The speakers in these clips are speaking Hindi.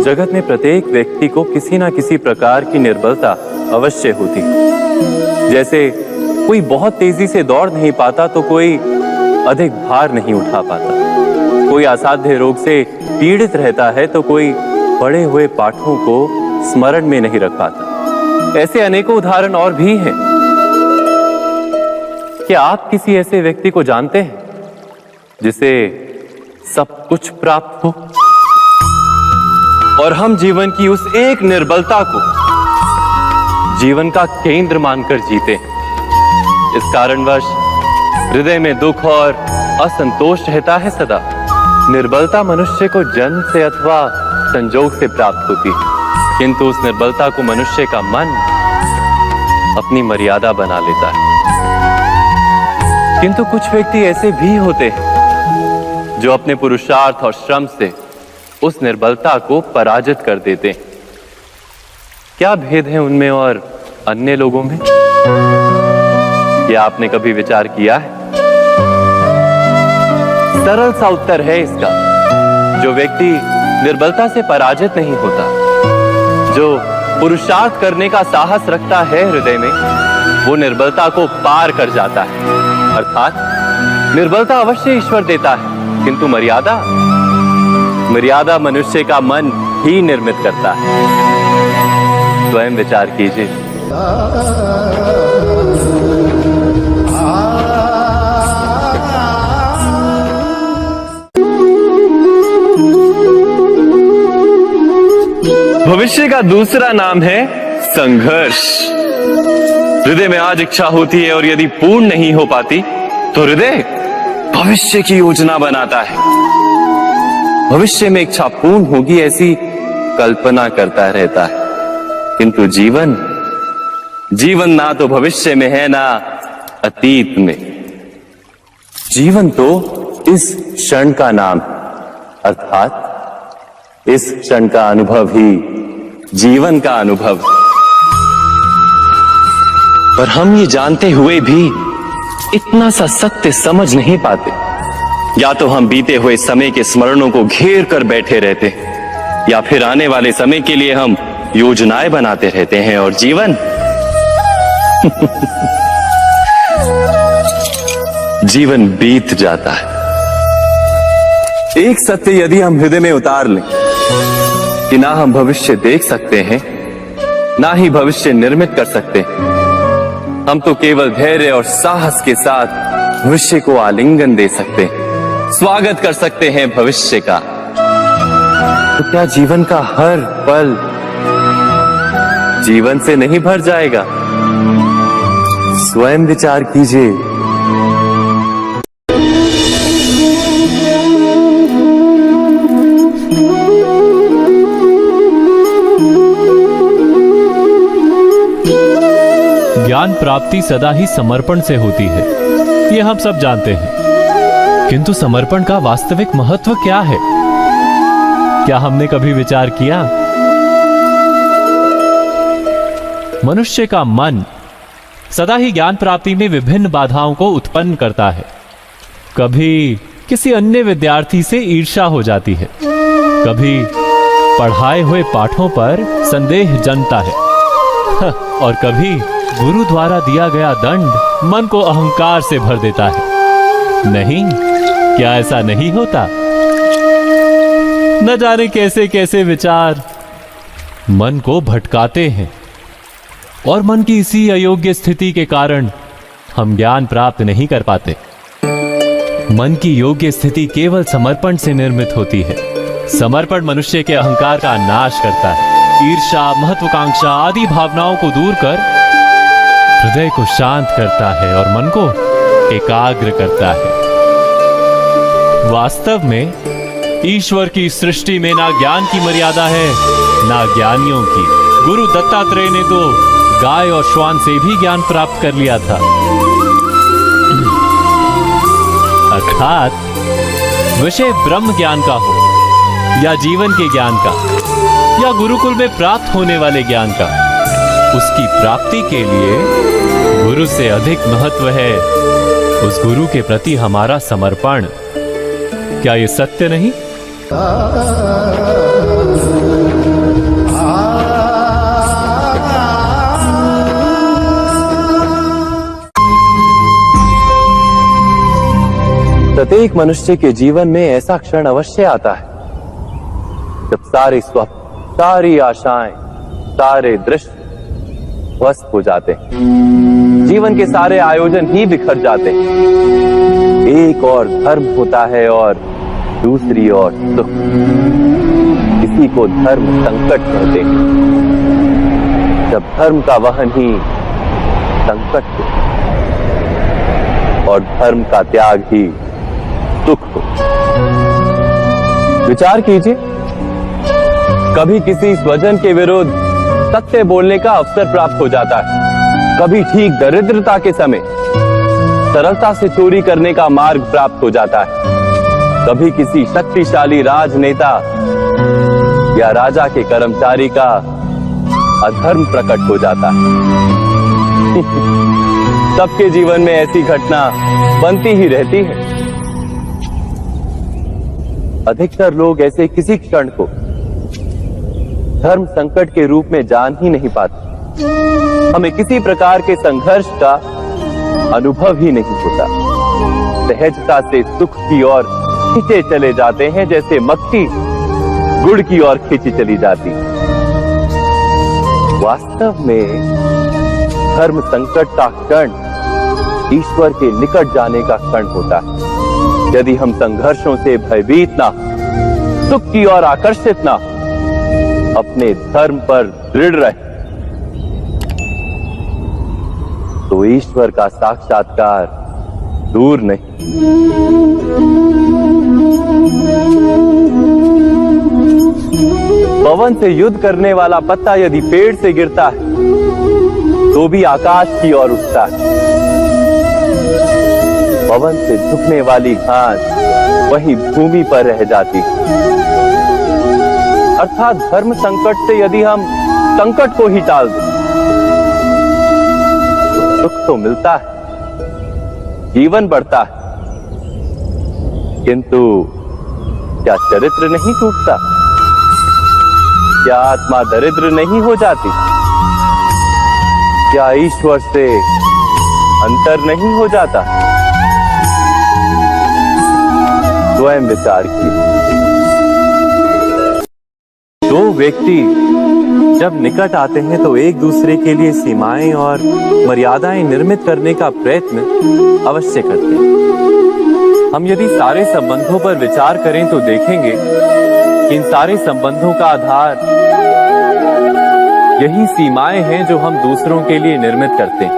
जगत में प्रत्येक व्यक्ति को किसी ना किसी प्रकार की निर्बलता अवश्य होती है। जैसे कोई बहुत तेजी से दौड़ नहीं पाता तो कोई अधिक भार नहीं उठा पाता, कोई असाध्य रोग से पीड़ित रहता है तो कोई पढ़े हुए पाठों को स्मरण में नहीं रख पाता। ऐसे अनेकों उदाहरण और भी हैं। क्या आप किसी ऐसे व्यक्ति को जानते हैं जिसे सब कुछ प्राप्त हो और हम जीवन की उस एक निर्बलता को जीवन का केंद्र मानकर जीते हैं? इस कारणवश हृदय में दुख और असंतोष रहता है सदा। निर्बलता मनुष्य को जन्म से अथवा संजोग से प्राप्त होती है, किंतु उस निर्बलता को मनुष्य का मन अपनी मर्यादा बना लेता है। किंतु कुछ व्यक्ति ऐसे भी होते हैं जो अपने पुरुषार्थ और श्रम से उस निर्बलता को पराजित कर देते हैं। क्या भेद है उनमें और अन्य लोगों में? क्या आपने कभी विचार किया है? सरल सा उत्तर है इसका। जो व्यक्ति निर्बलता से पराजित नहीं होता, जो पुरुषार्थ करने का साहस रखता है हृदय में, वो निर्बलता को पार कर जाता है। अर्थात निर्बलता अवश्य ईश्वर देता है, किंतु मर्यादा मनुष्य का मन ही निर्मित करता है। स्वयं विचार कीजिए। भविष्य का दूसरा नाम है संघर्ष। हृदय में आज इच्छा होती है और यदि पूर्ण नहीं हो पाती तो हृदय भविष्य की योजना बनाता है। भविष्य में इच्छा पूर्ण होगी ऐसी कल्पना करता रहता है, किंतु जीवन ना तो भविष्य में है ना अतीत में। जीवन तो इस क्षण का नाम, अर्थात इस क्षण का अनुभव ही जीवन का अनुभव। पर हम ये जानते हुए भी इतना सा सत्य समझ नहीं पाते। या तो हम बीते हुए समय के स्मरणों को घेर कर बैठे रहते हैं, या फिर आने वाले समय के लिए हम योजनाएं बनाते रहते हैं और जीवन जीवन बीत जाता है। एक सत्य यदि हम हृदय में उतार लें कि ना हम भविष्य देख सकते हैं, ना ही भविष्य निर्मित कर सकते हैं, हम तो केवल धैर्य और साहस के साथ भविष्य को आलिंगन दे सकते हैं, स्वागत कर सकते हैं भविष्य का। तो क्या जीवन का हर पल जीवन से नहीं भर जाएगा? स्वयं विचार कीजिए। ज्ञान प्राप्ति सदा ही समर्पण से होती है, ये हम सब जानते हैं। किंतु समर्पण का वास्तविक महत्व क्या है? क्या हमने कभी विचार किया? मनुष्य का मन सदा ही ज्ञान प्राप्ति में विभिन्न बाधाओं को उत्पन्न करता है। कभी किसी अन्य विद्यार्थी से ईर्ष्या हो जाती है, कभी पढ़ाए हुए पाठों पर संदेह जन्मता है, और कभी गुरु द्वारा दिया गया दंड मन को अहंकार से भर देता है। नहीं, क्या ऐसा नहीं होता? न जाने कैसे कैसे विचार मन को भटकाते हैं, और मन की इसी अयोग्य स्थिति के कारण हम ज्ञान प्राप्त नहीं कर पाते। मन की योग्य स्थिति केवल समर्पण से निर्मित होती है। समर्पण मनुष्य के अहंकार का नाश करता है, ईर्ष्या, महत्वाकांक्षा आदि भावनाओं को दूर कर हृदय को शांत करता है और मन को एकाग्र करता है। वास्तव में ईश्वर की सृष्टि में ना ज्ञान की मर्यादा है, ना ज्ञानियों की। गुरु दत्तात्रेय ने तो गाय और श्वान से भी ज्ञान प्राप्त कर लिया था। अर्थात विषय ब्रह्म ज्ञान का हो या जीवन के ज्ञान का या गुरुकुल में प्राप्त होने वाले ज्ञान का, उसकी प्राप्ति के लिए गुरु से अधिक महत्व है उस गुरु के प्रति हमारा समर्पण। क्या ये सत्य नहीं? प्रत्येक मनुष्य के जीवन में ऐसा क्षण अवश्य आता है जब सारे स्वप्न, सारी आशाएं, सारे दृश्य ध्वस्त हो जाते हैं। जीवन के सारे आयोजन ही बिखर जाते हैं। एक और धर्म होता है और दूसरी ओर सुख। इसी को धर्म संकट कहते हैं। जब धर्म का वहन ही संकट हो और धर्म का त्याग ही सुख हो। विचार कीजिए, कभी किसी स्वजन के विरुद्ध सत्य बोलने का अवसर प्राप्त हो जाता है, कभी ठीक दरिद्रता के समय सरलता से चोरी करने का मार्ग प्राप्त हो जाता है, कभी किसी शक्तिशाली राजनेता या राजा के कर्मचारी का अधर्म प्रकट हो जाता है। सबके जीवन में ऐसी घटना बनती ही रहती है। अधिकतर लोग ऐसे किसी क्षण को धर्म संकट के रूप में जान ही नहीं पाते। हमें किसी प्रकार के संघर्ष का अनुभव ही नहीं होता। सहजता से सुख की ओर खींचे चले जाते हैं, जैसे मक्खी गुड़ की ओर खींची चली जाती। वास्तव में धर्म संकट का क्षण ईश्वर के निकट जाने का क्षण होता है। यदि हम संघर्षों से भयभीत ना, सुख की ओर आकर्षित ना, अपने धर्म पर दृढ़ रहे, तो ईश्वर का साक्षात्कार दूर नहीं। पवन से युद्ध करने वाला पत्ता यदि पेड़ से गिरता है तो भी आकाश की ओर उठता है। पवन से झुकने वाली घास वही भूमि पर रह जाती है। अर्थात धर्म संकट से यदि हम संकट को ही टाल दें तो सुख तो मिलता है, जीवन बढ़ता है, किंतु क्या चरित्र नहीं टूटता? क्या आत्मा दरिद्र नहीं हो जाती? क्या ईश्वर से अंतर नहीं हो जाता? स्वयं विचार कीजिए। दो व्यक्ति जब निकट आते हैं तो एक दूसरे के लिए सीमाएं और मर्यादाएं निर्मित करने का प्रयत्न अवश्य करते हैं। हम यदि सारे संबंधों पर विचार करें तो देखेंगे कि इन सारे संबंधों का आधार यही सीमाएं हैं जो हम दूसरों के लिए निर्मित करते हैं।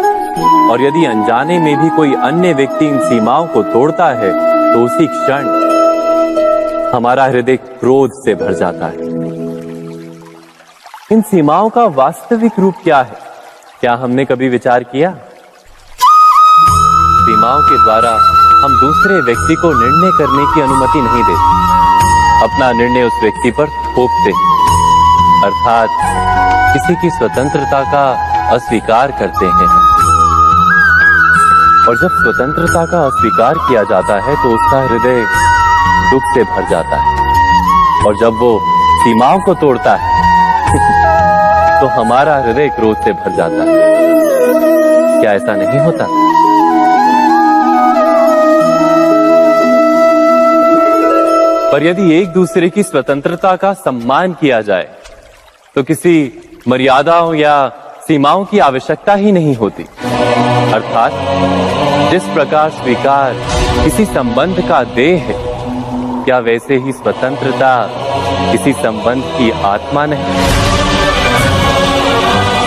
और यदि अनजाने में भी कोई अन्य व्यक्ति इन सीमाओं को तोड़ता है तो उसी क्षण हमारा हृदय क्रोध से भर जाता है। इन सीमाओं का वास्तविक रूप क्या है? क्या हमने कभी विचार किया? सीमाओं के द्वारा हम दूसरे व्यक्ति को निर्णय करने की अनुमति नहीं देते। अपना निर्णय उस व्यक्ति पर थोपते, अर्थात किसी की स्वतंत्रता का अस्वीकार करते हैं। और जब स्वतंत्रता का अस्वीकार किया जाता है तो उसका हृदय दुख से भर जाता है। और जब वो सीमाओं को तोड़ता है तो हमारा हृदय क्रोध से भर जाता है। क्या ऐसा नहीं होता? पर यदि एक दूसरे की स्वतंत्रता का सम्मान किया जाए तो किसी मर्यादाओं या सीमाओं की आवश्यकता ही नहीं होती। अर्थात जिस प्रकार स्वीकार किसी संबंध का देह है, क्या वैसे ही स्वतंत्रता किसी संबंध की आत्मा नहीं?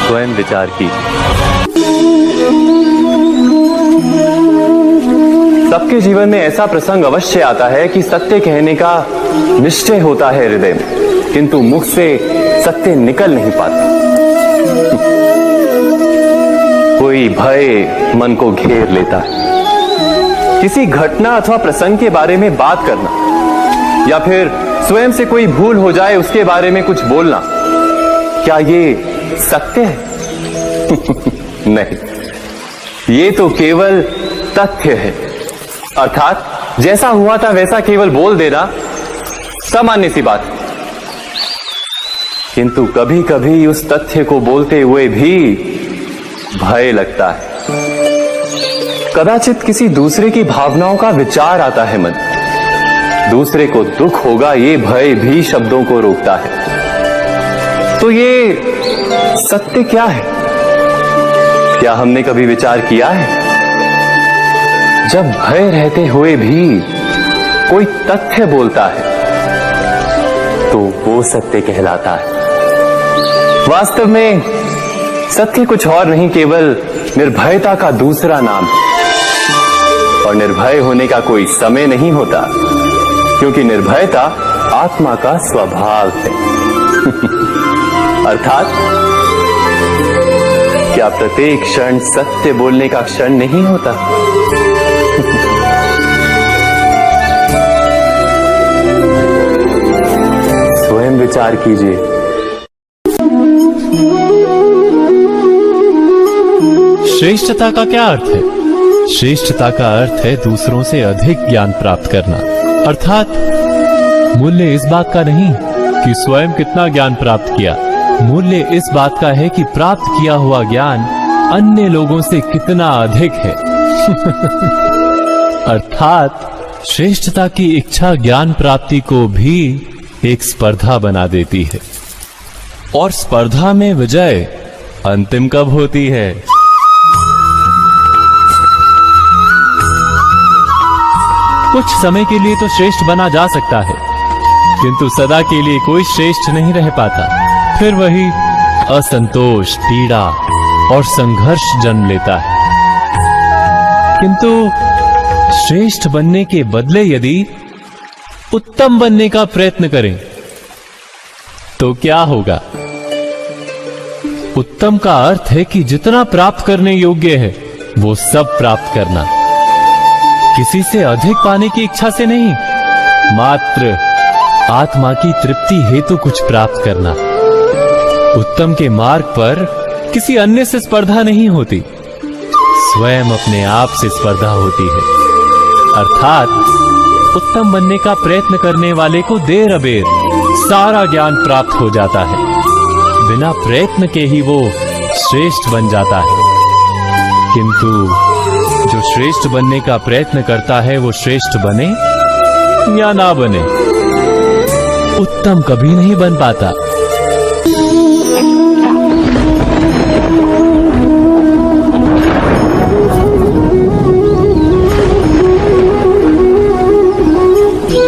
स्वयं विचार कीजिए। सबके जीवन में ऐसा प्रसंग अवश्य आता है कि सत्य कहने का निश्चय होता है हृदय में, किंतु मुख से सत्य निकल नहीं पाता। कोई भय मन को घेर लेता है। किसी घटना अथवा प्रसंग के बारे में बात करना या फिर स्वयं से कोई भूल हो जाए उसके बारे में कुछ बोलना, क्या ये सत्य है? नहीं, ये तो केवल तथ्य है। अर्थात जैसा हुआ था वैसा केवल बोल देना सामान्य सी बात है। किंतु कभी कभी उस तथ्य को बोलते हुए भी भय लगता है। कदाचित किसी दूसरे की भावनाओं का विचार आता है मन। दूसरे को दुख होगा ये भय भी शब्दों को रोकता है। तो ये सत्य क्या है? क्या हमने कभी विचार किया है? जब भय रहते हुए भी कोई तथ्य बोलता है तो वो सत्य कहलाता है। वास्तव में सत्य कुछ और नहीं, केवल निर्भयता का दूसरा नाम है। और निर्भय होने का कोई समय नहीं होता, क्योंकि निर्भयता आत्मा का स्वभाव है। अर्थात क्या प्रत्येक क्षण सत्य बोलने का क्षण नहीं होता? स्वयं विचार कीजिए। श्रेष्ठता का क्या अर्थ है? श्रेष्ठता का अर्थ है दूसरों से अधिक ज्ञान प्राप्त करना। अर्थात मूल्य इस बात का नहीं कि स्वयं कितना ज्ञान प्राप्त किया, मूल्य इस बात का है कि प्राप्त किया हुआ ज्ञान अन्य लोगों से कितना अधिक है। अर्थात श्रेष्ठता की इच्छा ज्ञान प्राप्ति को भी एक स्पर्धा बना देती है। और स्पर्धा में विजय अंतिम कब होती है? कुछ समय के लिए तो श्रेष्ठ बना जा सकता है, किंतु सदा के लिए कोई श्रेष्ठ नहीं रह पाता। फिर वही असंतोष, पीड़ा और संघर्ष जन्म लेता है। किंतु श्रेष्ठ बनने के बदले यदि उत्तम बनने का प्रयत्न करें तो क्या होगा? उत्तम का अर्थ है कि जितना प्राप्त करने योग्य है वो सब प्राप्त करना, किसी से अधिक पाने की इच्छा से नहीं, मात्र आत्मा की तृप्ति हेतु कुछ प्राप्त करना। उत्तम के मार्ग पर किसी अन्य से स्पर्धा नहीं होती, स्वयं अपने आप से स्पर्धा होती है। अर्थात उत्तम बनने का प्रयत्न करने वाले को देर अबेर सारा ज्ञान प्राप्त हो जाता है। बिना प्रयत्न के ही वो श्रेष्ठ बन जाता है। किंतु जो श्रेष्ठ बनने का प्रयत्न करता है वो श्रेष्ठ बने या ना बने, उत्तम कभी नहीं बन पाता।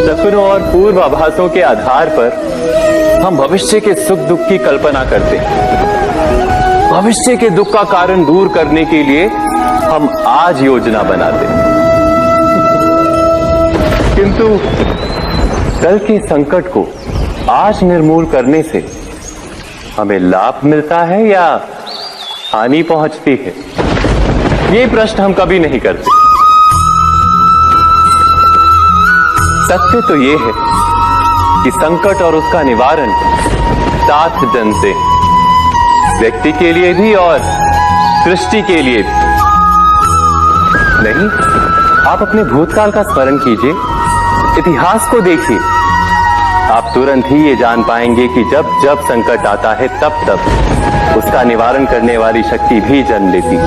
सपनों और पूर्वाभासों के आधार पर हम भविष्य के सुख दुख की कल्पना करते हैं। भविष्य के दुख का कारण दूर करने के लिए हम आज योजना बनाते हैं, किंतु कल के संकट को आज निर्मूल करने से हमें लाभ मिलता है या हानि पहुंचती है? ये प्रश्न हम कभी नहीं करते। सत्य तो ये है कि संकट और उसका निवारण सात जन से, व्यक्ति के लिए भी और सृष्टि के लिए भी। नहीं, आप अपने भूतकाल का स्मरण कीजिए, इतिहास को देखिए। आप तुरंत ही ये जान पाएंगे कि जब जब संकट आता है तब तब उसका निवारण करने वाली शक्ति भी जन्म लेती है।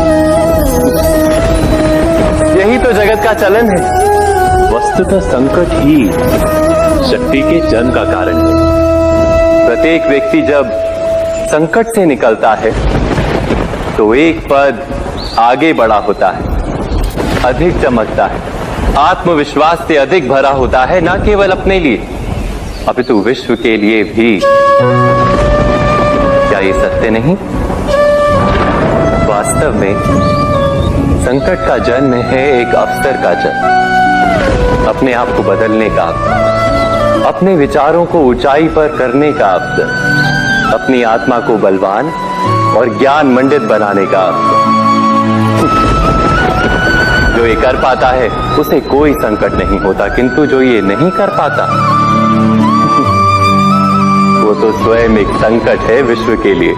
यही तो जगत का चलन है। वस्तुतः संकट ही शक्ति के जन्म का कारण है। प्रत्येक व्यक्ति जब संकट से निकलता है तो एक पद आगे बढ़ा होता है, अधिक चमकता है, आत्मविश्वास से अधिक भरा होता है, न केवल अपने लिए अपितु विश्व के लिए भी। क्या ये सत्य नहीं? वास्तव में संकट का जन्म है एक अवसर का जन्म, अपने आप को बदलने का, अपने विचारों को ऊंचाई पर करने का अवसर, अपनी आत्मा को बलवान और ज्ञान मंडित बनाने का अवसर। जो ये कर पाता है उसे कोई संकट नहीं होता, किंतु जो ये नहीं कर पाता वो तो स्वयं एक संकट है विश्व के लिए।